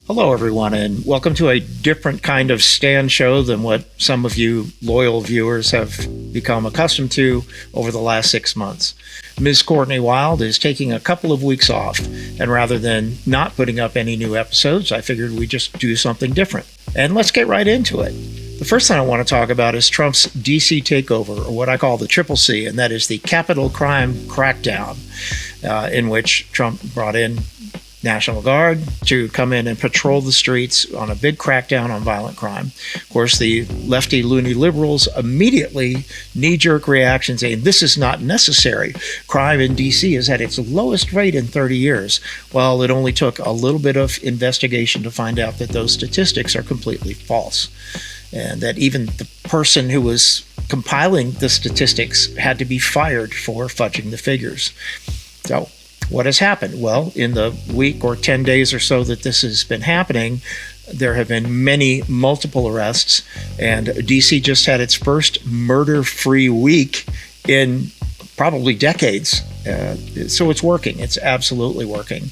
Hello, everyone, and welcome to a different kind of stand show than what some of you loyal viewers have become accustomed to over the last 6 months. Ms. Courtney Wilde is taking a couple of weeks off, and rather than not putting up any new episodes, I figured we'd just do something different. And let's get right into it. The first thing I want to talk about is Trump's DC takeover, or what I call the Triple C, and that is the capital crime crackdown, in which Trump brought in National Guard to come in and patrol the streets on a big crackdown on violent crime. Of course, the lefty loony liberals immediately knee-jerk reaction saying this is not necessary. Crime in D.C. is at its lowest rate in 30 years. Well, it only took a little bit of investigation to find out that those statistics are completely false, and that even the person who was compiling the statistics had to be fired for fudging the figures. So, what has happened? Well, in the week or 10 days or so that this has been happening, there have been multiple arrests, and DC just had its first murder-free week in probably decades. So it's working. It's absolutely working.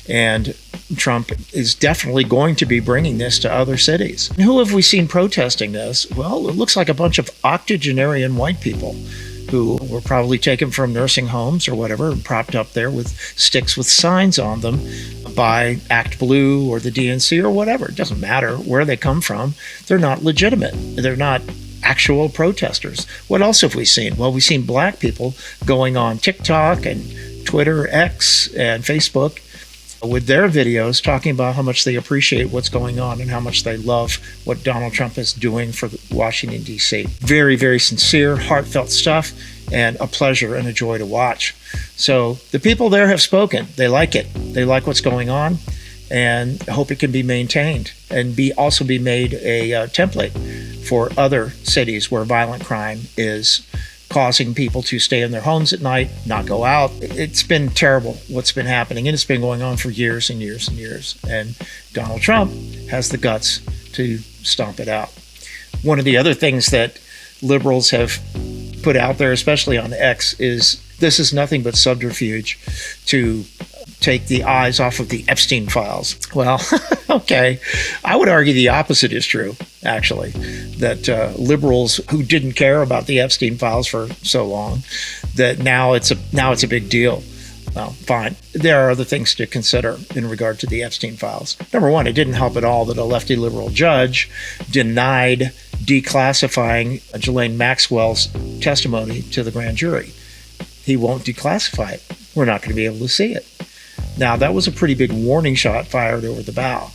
And Trump is definitely going to be bringing this to other cities. And who have we seen protesting this? Well, it looks like a bunch of octogenarian white people who were probably taken from nursing homes or whatever and propped up there with sticks with signs on them by Act Blue or the DNC or whatever. It doesn't matter where they come from. They're not legitimate. They're not actual protesters. What else have we seen? Well, we've seen black people going on TikTok and Twitter, X, and Facebook with their videos talking about how much they appreciate what's going on and how much they love what Donald Trump is doing for Washington, D.C. Very, very sincere, heartfelt stuff, and a pleasure and a joy to watch. So the people there have spoken. They like it. They like what's going on, and hope it can be maintained and also be made a template for other cities where violent crime is causing people to stay in their homes at night, not go out. It's been terrible what's been happening, and it's been going on for years and years and years. And Donald Trump has the guts to stomp it out. One of the other things that liberals have put out there, especially on X, is this is nothing but subterfuge to take the eyes off of the Epstein files. Well, okay. I would argue the opposite is true, actually, that liberals who didn't care about the Epstein files for so long, that now it's a big deal. Well, fine. There are other things to consider in regard to the Epstein files. Number one, it didn't help at all that a lefty liberal judge denied declassifying Ghislaine Maxwell's testimony to the grand jury. He won't declassify it. We're not going to be able to see it. Now, that was a pretty big warning shot fired over the bow,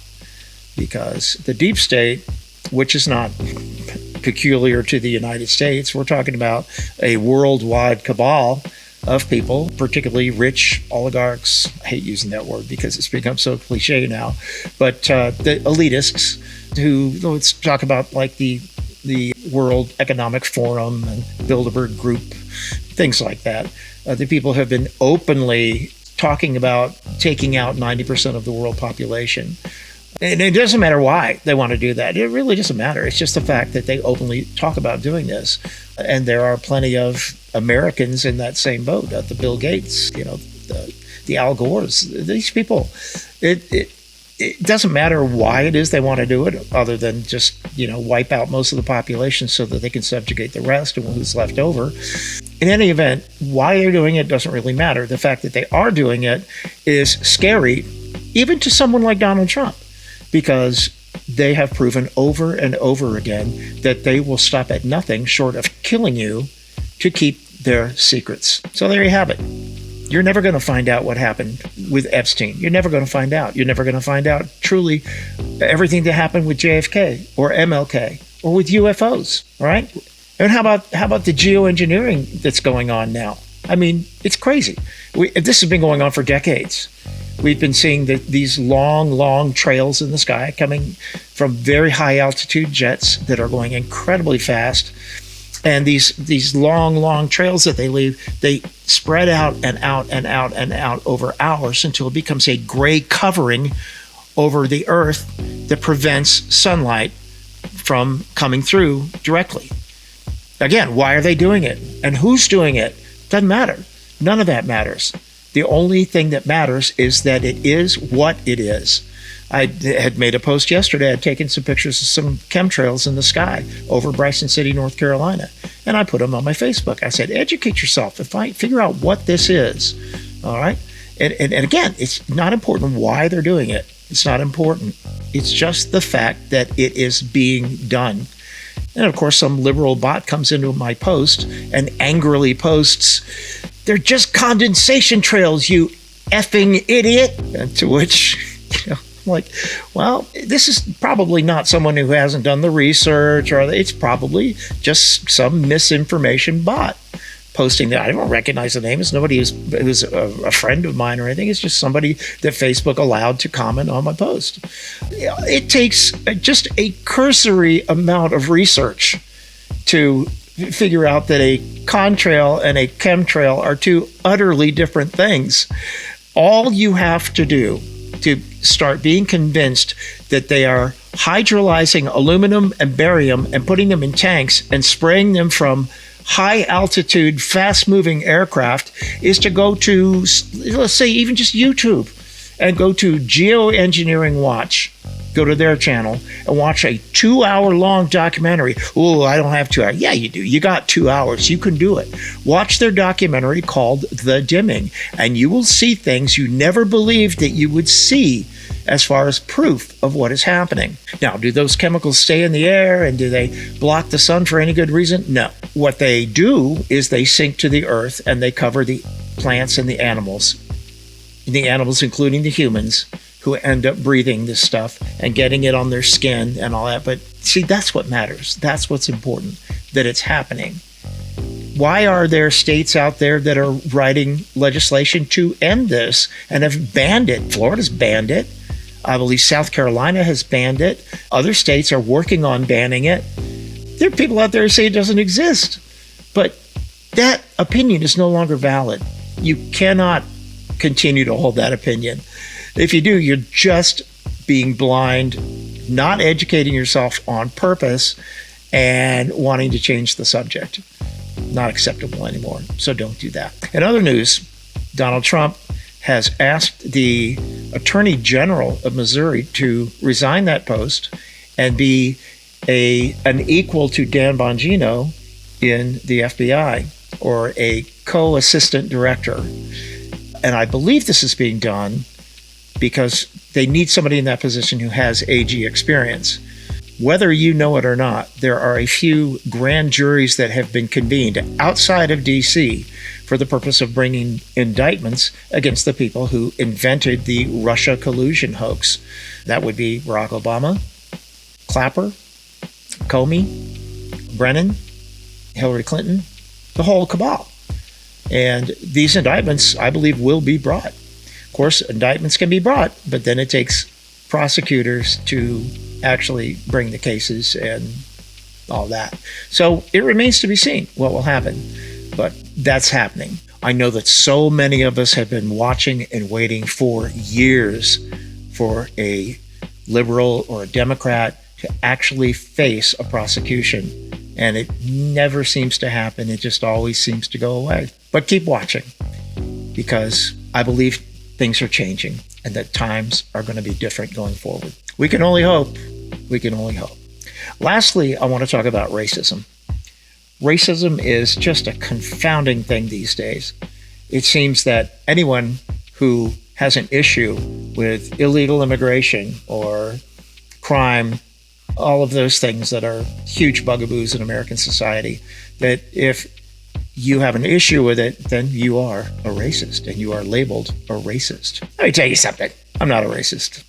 because the deep state, which is not peculiar to the United States, we're talking about a worldwide cabal of people, particularly rich oligarchs. I hate using that word because it's become so cliche now, but the elitists who, let's talk about like the World Economic Forum and Bilderberg Group, things like that. The people have been openly talking about taking out 90% of the world population. And it doesn't matter why they want to do that. It really doesn't matter. It's just the fact that they openly talk about doing this. And there are plenty of Americans in that same boat, the Bill Gates, the Al Gores, these people. It doesn't matter why it is they want to do it, other than just, wipe out most of the population so that they can subjugate the rest and who's left over. In any event, why they're doing it doesn't really matter. The fact that they are doing it is scary, even to someone like Donald Trump, because they have proven over and over again that they will stop at nothing short of killing you to keep their secrets. So there you have it. You're never going to find out what happened with Epstein. You're never going to find out. You're never going to find out truly everything that happened with JFK or MLK or with UFOs, all right? And how about the geoengineering that's going on now? I mean, it's crazy. This has been going on for decades. We've been seeing these long trails in the sky coming from very high altitude jets that are going incredibly fast. And these long trails that they leave, they spread out and out and out and out over hours until it becomes a gray covering over the earth that prevents sunlight from coming through directly. Again, why are they doing it? And who's doing it? Doesn't matter. None of that matters. The only thing that matters is that it is what it is. I had made a post yesterday. I'd taken some pictures of some chemtrails in the sky over Bryson City, North Carolina. And I put them on my Facebook. I said, educate yourself and figure out what this is. All right. And again, it's not important why they're doing it. It's not important. It's just the fact that it is being done. And of course, some liberal bot comes into my post and angrily posts, "They're just condensation trails, you effing idiot." And to which, I'm like, well, this is probably not someone who hasn't done the research, or it's probably just some misinformation bot posting that. I don't recognize the name. It's nobody who's a friend of mine or anything. It's just somebody that Facebook allowed to comment on my post. It takes just a cursory amount of research to figure out that a contrail and a chemtrail are two utterly different things. All you have to do to start being convinced that they are hydrolyzing aluminum and barium and putting them in tanks and spraying them from high altitude, fast moving aircraft is to go to, let's say, even just YouTube and go to Geoengineering Watch. Go to their channel and watch a 2-hour long documentary. Oh, I don't have 2 hours. Yeah, you do. You got 2 hours. You can do it. Watch their documentary called The Dimming, and you will see things you never believed that you would see as far as proof of what is happening. Now, do those chemicals stay in the air and do they block the sun for any good reason? No. What they do is they sink to the earth and they cover the plants and the animals, including the humans, who end up breathing this stuff and getting it on their skin and all that. But see, that's what matters. That's what's important, that it's happening. Why are there states out there that are writing legislation to end this and have banned it? Florida's banned it. I believe South Carolina has banned it. Other states are working on banning it. There are people out there who say it doesn't exist. But that opinion is no longer valid. You cannot continue to hold that opinion. If you do, you're just being blind, not educating yourself on purpose, and wanting to change the subject. Not acceptable anymore. So don't do that. In other news, Donald Trump has asked the Attorney General of Missouri to resign that post and be an equal to Dan Bongino in the FBI, or a co-assistant director. And I believe this is being done because they need somebody in that position who has AG experience. Whether you know it or not, there are a few grand juries that have been convened outside of D.C. for the purpose of bringing indictments against the people who invented the Russia collusion hoax. That would be Barack Obama, Clapper, Comey, Brennan, Hillary Clinton, the whole cabal. And these indictments, I believe, will be brought. Of course, indictments can be brought, but then it takes prosecutors to actually bring the cases and all that. So it remains to be seen what will happen, but that's happening. I know that so many of us have been watching and waiting for years for a liberal or a Democrat to actually face a prosecution, and it never seems to happen. It just always seems to go away. But keep watching, because I believe things are changing and that times are going to be different going forward. We can only hope. We can only hope. Lastly, I want to talk about racism. Racism is just a confounding thing these days. It seems that anyone who has an issue with illegal immigration or crime, all of those things that are huge bugaboos in American society, that if you have an issue with it, then you are a racist and you are labeled a racist. Let me tell you something. I'm not a racist.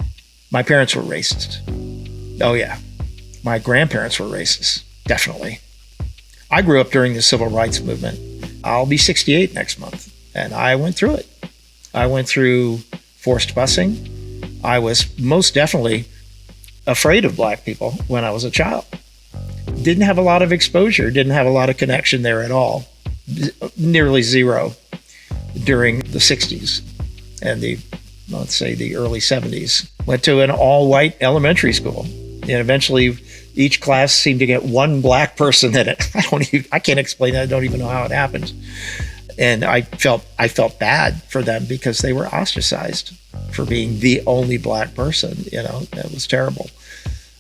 My parents were racist. Oh, yeah. My grandparents were racist. Definitely. I grew up during the civil rights movement. I'll be 68 next month, and I went through it. I went through forced busing. I was most definitely afraid of black people when I was a child. Didn't have a lot of exposure, didn't have a lot of connection there at all. Nearly zero during the 60s and let's say the early 70s. Went to an all-white elementary school, and eventually each class seemed to get one black person in it. I can't explain that. I don't even know how it happened. And I felt bad for them because they were ostracized for being the only black person. That was terrible.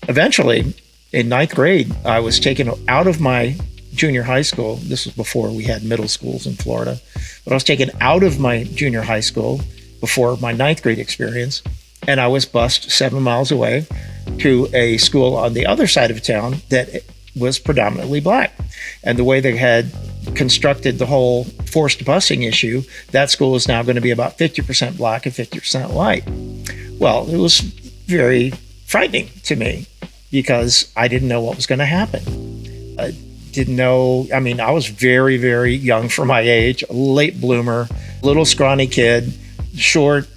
Eventually, in ninth grade, I was taken out of my junior high school. This was before we had middle schools in Florida. But I was taken out of my junior high school before my ninth grade experience, and I was bused 7 miles away to a school on the other side of town that was predominantly black. And the way they had constructed the whole forced busing issue, that school is now going to be about 50% black and 50% white. Well, it was very frightening to me because I didn't know what was going to happen. I didn't know. I mean, I was very, very young for my age, a late bloomer, little scrawny kid, short,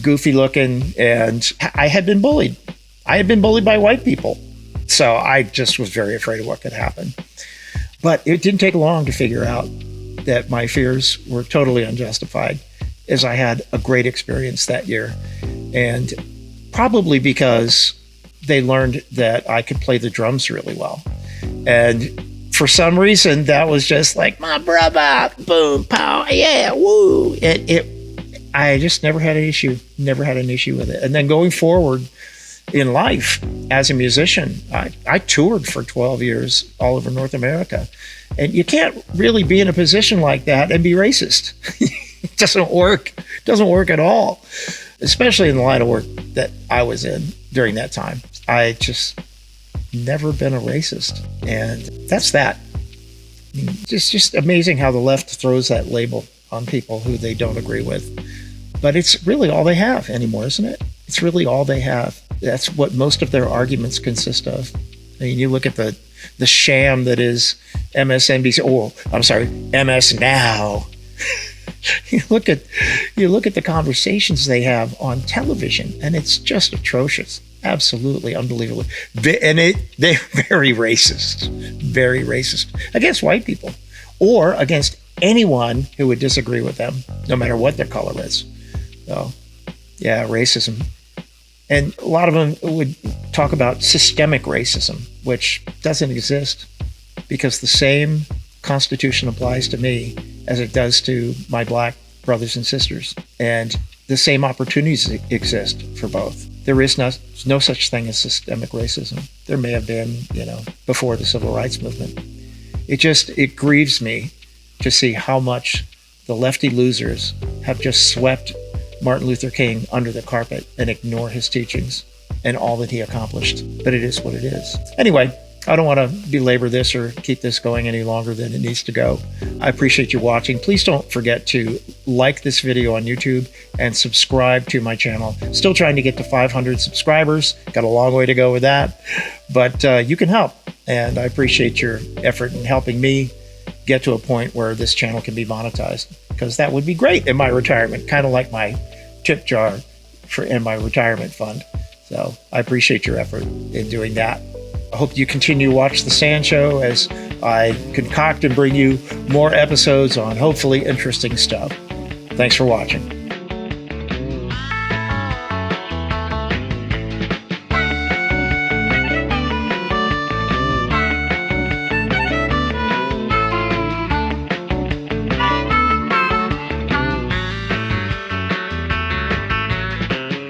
goofy looking, and I had been bullied. I had been bullied by white people. So I just was very afraid of what could happen. But it didn't take long to figure out that my fears were totally unjustified, as I had a great experience that year. And probably because they learned that I could play the drums really well. And for some reason, that was just like, my brother, boom, pow, yeah, woo. I just never had an issue with it. And then going forward in life as a musician, I toured for 12 years all over North America. And you can't really be in a position like that and be racist. It doesn't work. It doesn't work at all, especially in the line of work that I was in during that time. I just never been a racist. And that's that. It's just amazing how the left throws that label on people who they don't agree with. But it's really all they have anymore, isn't it? It's really all they have. That's what most of their arguments consist of. I mean, you look at the sham that is MSNBC. Oh, I'm sorry, MS Now. You look at the conversations they have on television, and it's just atrocious. Absolutely unbelievable. And they're very racist against white people or against anyone who would disagree with them, no matter what their color is. So, yeah, racism. And a lot of them would talk about systemic racism, which doesn't exist because the same Constitution applies to me as it does to my black brothers and sisters. And the same opportunities exist for both. There is no such thing as systemic racism. There may have been, before the civil rights movement. It grieves me to see how much the lefty losers have just swept Martin Luther King under the carpet and ignore his teachings and all that he accomplished. But it is what it is. Anyway, I don't want to belabor this or keep this going any longer than it needs to go. I appreciate you watching. Please don't forget to like this video on YouTube and subscribe to my channel. Still trying to get to 500 subscribers. Got a long way to go with that, but you can help. And I appreciate your effort in helping me get to a point where this channel can be monetized, because that would be great in my retirement, kind of like my tip jar in my retirement fund. So I appreciate your effort in doing that. I hope you continue to watch The Sand Show as I concoct and bring you more episodes on hopefully interesting stuff. Thanks for watching.